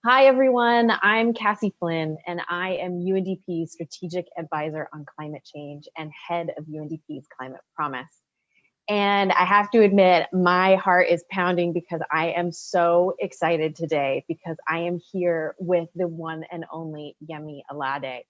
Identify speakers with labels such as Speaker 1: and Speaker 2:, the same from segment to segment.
Speaker 1: Hi, everyone. I'm Cassie Flynn, and I am UNDP's Strategic Advisor on Climate Change and head of UNDP's Climate Promise. And I have to admit, my heart is pounding because I am so excited today because I am here with the one and only Yemi Alade.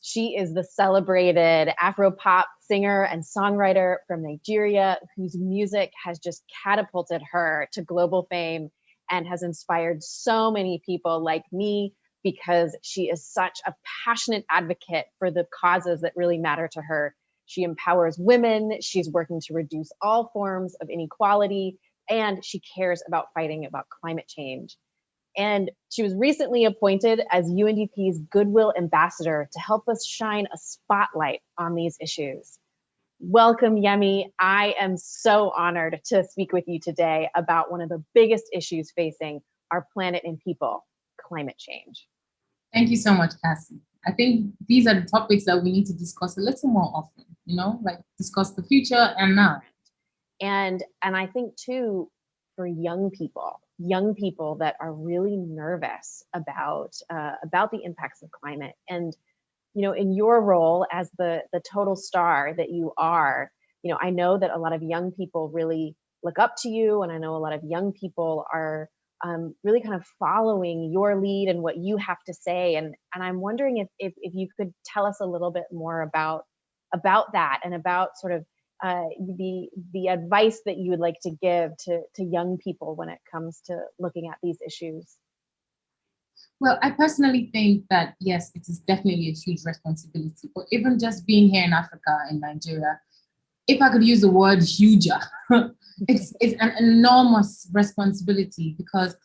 Speaker 1: She is the celebrated Afro-pop singer and songwriter from Nigeria whose music has just catapulted her to global fame and has inspired so many people like me because she is such a passionate advocate for the causes that really matter to her. She empowers women, she's working to reduce all forms of inequality, and she cares about fighting about climate change. And she was recently appointed as UNDP's Goodwill Ambassador to help us shine a spotlight on these issues. Welcome, Yemi. I am so honored to speak with you today about one of the biggest issues facing our planet and people, climate change.
Speaker 2: Thank you so much, Cassie. I think these are the topics that we need to discuss a little more often, like discuss the future and now.
Speaker 1: And I think too, for young people that are really nervous about the impacts of climate. And in your role as the total star that you are, I know that a lot of young people really look up to you, and I know a lot of young people are really kind of following your lead and what you have to say. And I'm wondering if you could tell us a little bit more about that and about sort of the advice that you would like to give to young people when it comes to looking at these issues.
Speaker 2: Well, I personally think that, yes, it is definitely a huge responsibility. But even just being here in Africa, in Nigeria, if I could use the word huger, it's an enormous responsibility because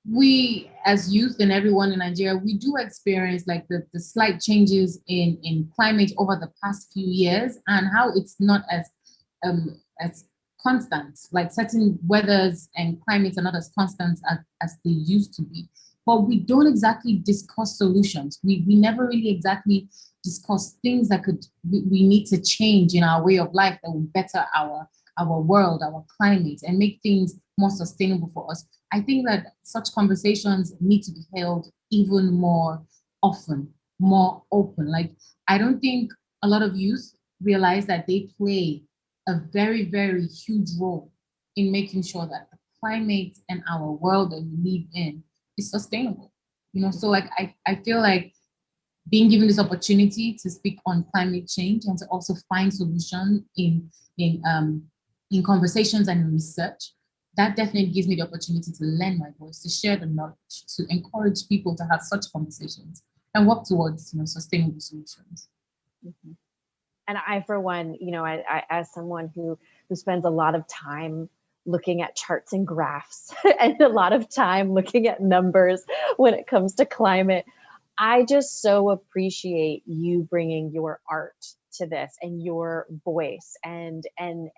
Speaker 2: we as youth and everyone in Nigeria, we do experience like the slight changes in climate over the past few years and how it's not as constant, like certain weathers and climates are not as constant as they used to be. But we don't exactly discuss solutions. We never really exactly discuss things that we need to change in our way of life that will better our world, our climate, and make things more sustainable for us. I think that such conversations need to be held even more often, more open. Like, I don't think a lot of youth realize that they play a very, very huge role in making sure that the climate and our world that we live in is sustainable. So like I feel like being given this opportunity to speak on climate change and to also find solutions in conversations and in research, that definitely gives me the opportunity to lend my voice, to share the knowledge, to encourage people to have such conversations and work towards sustainable solutions.
Speaker 1: Mm-hmm. And I, for one, I as someone who spends a lot of time looking at charts and graphs and a lot of time looking at numbers when it comes to climate, I just so appreciate you bringing your art to this and your voice and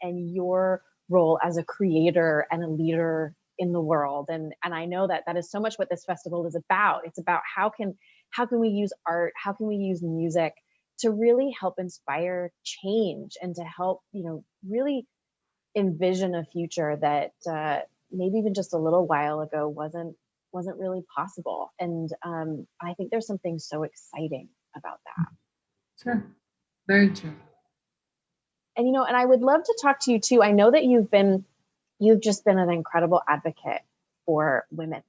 Speaker 1: your role as a creator and a leader in the world. And I know that is so much what this festival is about. It's about how can we use art, how can we use music to really help inspire change and to help, really envision a future that maybe even just a little while ago wasn't really possible. And I think there's something so exciting about that.
Speaker 2: Sure, very true.
Speaker 1: And I would love to talk to you too. I know that you've just been an incredible advocate for women,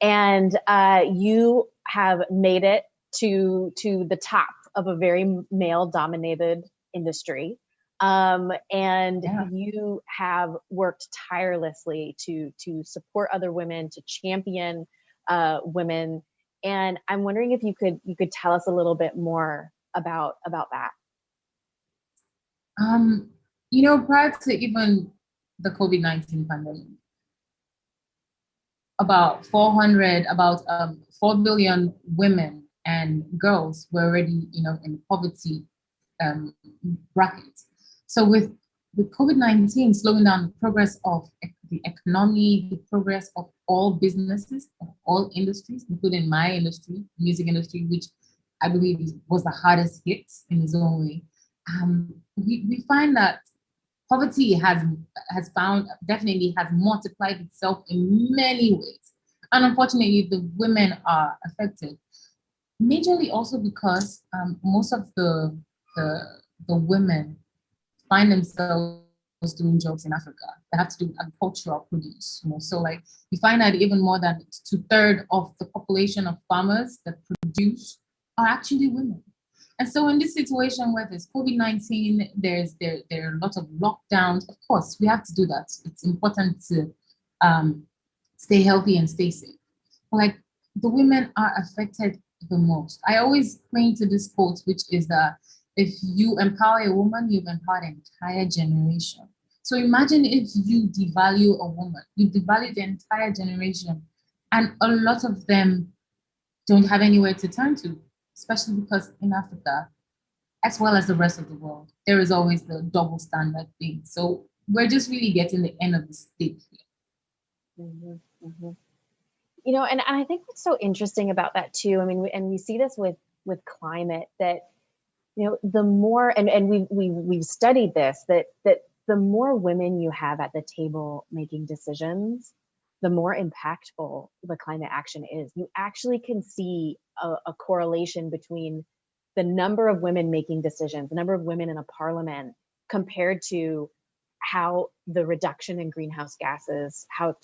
Speaker 1: and you have made it to the top of a very male-dominated industry. And
Speaker 2: Yeah.
Speaker 1: you have worked tirelessly to support other women, to champion women. And I'm wondering if you could tell us a little bit more about that.
Speaker 2: Prior to even the COVID-19 pandemic, about 4 billion women and girls were already, in poverty bracket. So with COVID-19 slowing down the progress of the economy, the progress of all businesses, of all industries, including my industry, music industry, which I believe was the hardest hit in its own way. We find that poverty has found definitely has multiplied itself in many ways. And unfortunately, the women are affected. Majorly also because most of the, the women find themselves doing jobs in Africa that have to do with agricultural produce. So like you find that even more than 2/3 of the population of farmers that produce are actually women. And so in this situation where there's COVID-19, there are a lot of lockdowns. Of course, we have to do that. It's important to um, stay healthy and stay safe. Like the women are affected the most. I always cling to this quote, which is that if you empower a woman, you've empowered an entire generation. So imagine if you devalue a woman, you devalue the entire generation, and a lot of them don't have anywhere to turn to, especially because in Africa, as well as the rest of the world, there is always the double standard thing. So we're just really getting the end of the stick here.
Speaker 1: Mm-hmm. And I think what's so interesting about that too, I mean, and we see this with climate, that the more, and we've studied this, that the more women you have at the table making decisions, the more impactful the climate action is. You actually can see a correlation between the number of women making decisions, the number of women in a parliament, compared to how the reduction in greenhouse gases, how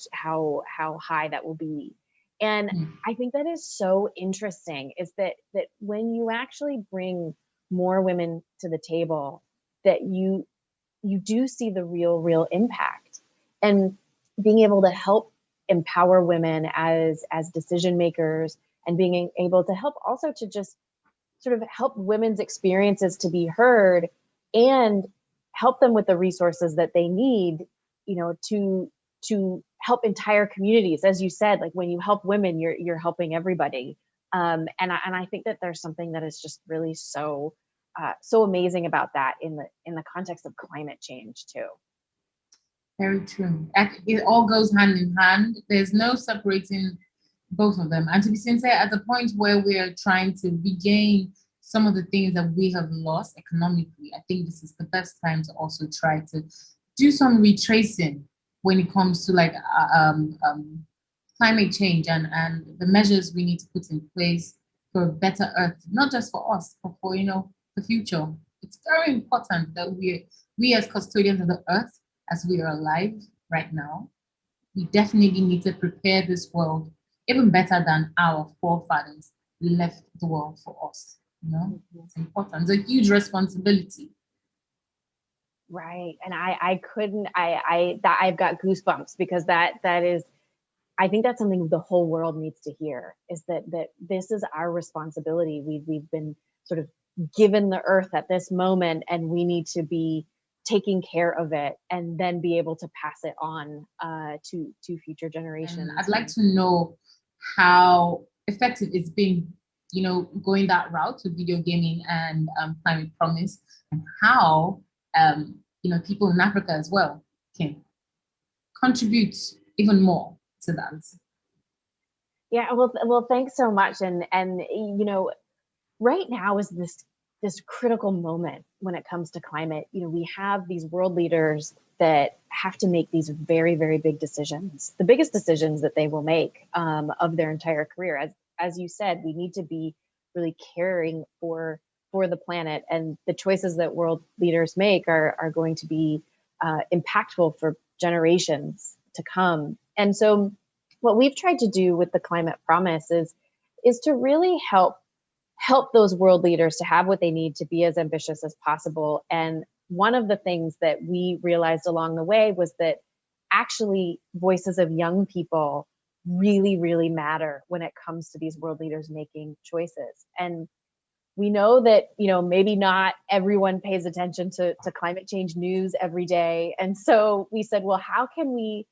Speaker 1: high that will be. And I think that is so interesting, is that when you actually bring more women to the table, that you do see the real impact, and being able to help empower women as decision makers, and being able to help also to just sort of help women's experiences to be heard, and help them with the resources that they need, to help entire communities. As you said, like when you help women, you're helping everybody. And I think that there's something that is just really so amazing about that in the context of climate change too.
Speaker 2: Very true. It all goes hand in hand. There's no separating both of them. And to be sincere, at the point where we are trying to regain some of the things that we have lost economically, I think this is the best time to also try to do some retracing when it comes to like climate change and the measures we need to put in place for a better earth, not just for us, but for the future. It's very important that we as custodians of the earth, as we are alive right now, we definitely need to prepare this world even better than our forefathers left the world for us. It's important. It's a huge responsibility.
Speaker 1: Right. And I couldn't, I've got goosebumps, because that is, I think that's something the whole world needs to hear, is that this is our responsibility. We've been sort of given the earth at this moment, and we need to be taking care of it, and then be able to pass it on to future generations.
Speaker 2: And I'd like to know how effective it's been, going that route with video gaming and climate promise, and how people in Africa as well can contribute even more to that.
Speaker 1: Yeah, well, thanks so much. And right now is this critical moment when it comes to climate. We have these world leaders that have to make these very, very big decisions, the biggest decisions that they will make of their entire career. As you said, we need to be really caring for the planet, and the choices that world leaders make are going to be impactful for generations to come. And so what we've tried to do with the climate promise is to really help those world leaders to have what they need to be as ambitious as possible. And one of the things that we realized along the way was that actually voices of young people really, really matter when it comes to these world leaders making choices. And we know that, maybe not everyone pays attention to climate change news every day. And so we said, well, how can we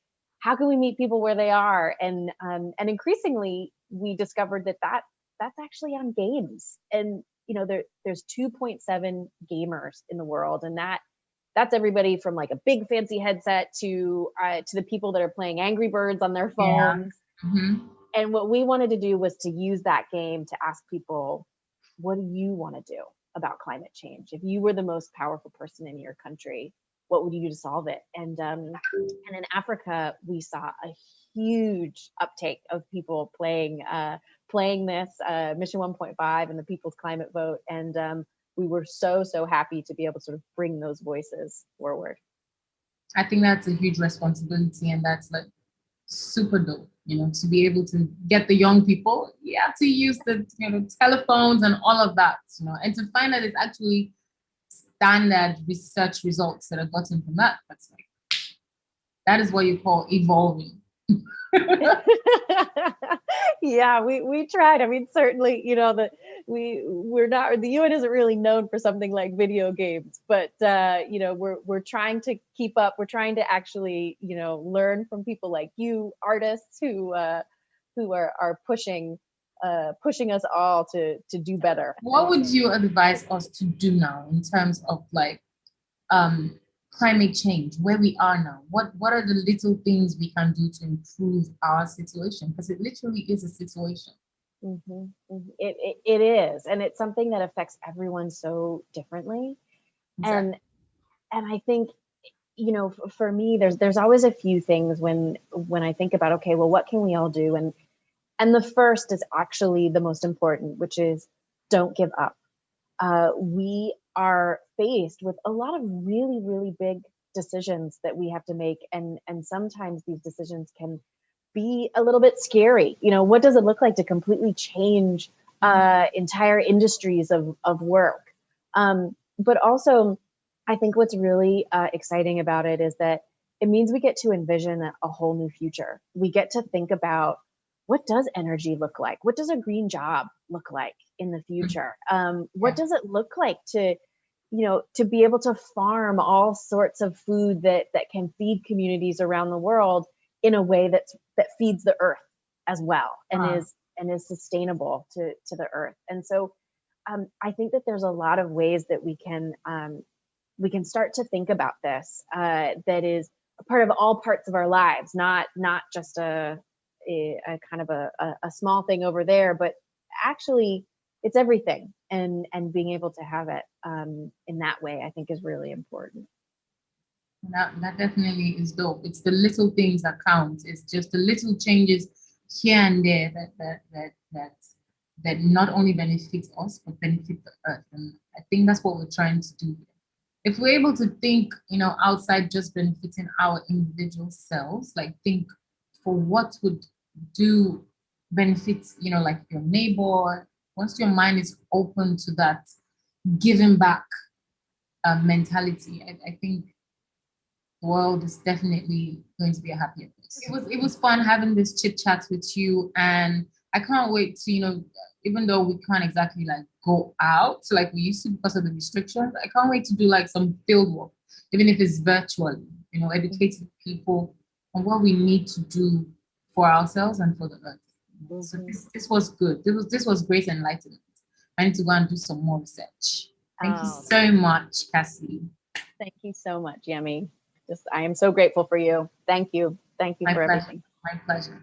Speaker 1: meet people where they are? And increasingly we discovered that that's actually on games. And there's 2.7 gamers in the world, and that's everybody from like a big fancy headset to the people that are playing Angry Birds on their phones.
Speaker 2: Yeah. Mm-hmm.
Speaker 1: And what we wanted to do was to use that game to ask people, what do you want to do about climate change? If you were the most powerful person in your country, what would you do to solve it? And in Africa, we saw a huge uptake of people playing this Mission 1.5 and the People's Climate Vote. And we were so happy to be able to sort of bring those voices forward.
Speaker 2: I think that's a huge responsibility, and that's like super dope, to be able to get the young people, to use the telephones and all of that, and to find that it's actually standard research results that are gotten from that. That's like, that is what you call evolving.
Speaker 1: Yeah, we tried. I mean, certainly, we're not, the UN isn't really known for something like video games, but we're trying to keep up. We're trying to actually, learn from people like you, artists who are pushing us all to do better.
Speaker 2: What would you advise us to do now in terms of like climate change, where we are now? What are the little things we can do to improve our situation? Because it literally is a situation.
Speaker 1: Mm-hmm. It is, and it's something that affects everyone so differently. Exactly. And I think, for me, there's always a few things when I think about, okay, well, what can we all do? And the first is actually the most important, which is don't give up. We are faced with a lot of really, really big decisions that we have to make. And sometimes these decisions can be a little bit scary. What does it look like to completely change entire industries of work? But also, I think what's really exciting about it is that it means we get to envision a whole new future. We get to think about, what does energy look like? What does a green job look like in the future? What does it look like to be able to farm all sorts of food that can feed communities around the world in a way that feeds the earth as well, and is sustainable to the earth. And so I think that there's a lot of ways that we can start to think about this that is a part of all parts of our lives, not just a kind of a small thing over there, but actually it's everything. And being able to have it in that way, I think, is really important.
Speaker 2: That definitely is dope. It's the little things that count. It's just the little changes here and there that not only benefit us but benefit the earth. And I think that's what we're trying to do. If we're able to think, outside just benefiting our individual selves, like think for what would do benefits, like your neighbor. Once your mind is open to that giving back mentality, I think the world is definitely going to be a happier place. It was fun having this chit chat with you, and I can't wait to, even though we can't exactly like go out like we used to because of the restrictions, I can't wait to do like some field work, even if it's virtually, educating people on what we need to do for ourselves and for the earth. Mm-hmm. So this was good. This was great enlightenment. I need to go and do some more research. Thank you so much, Cassie.
Speaker 1: Thank you so much, Yemi. I am so grateful for you. Thank you. Thank you for everything.
Speaker 2: My pleasure.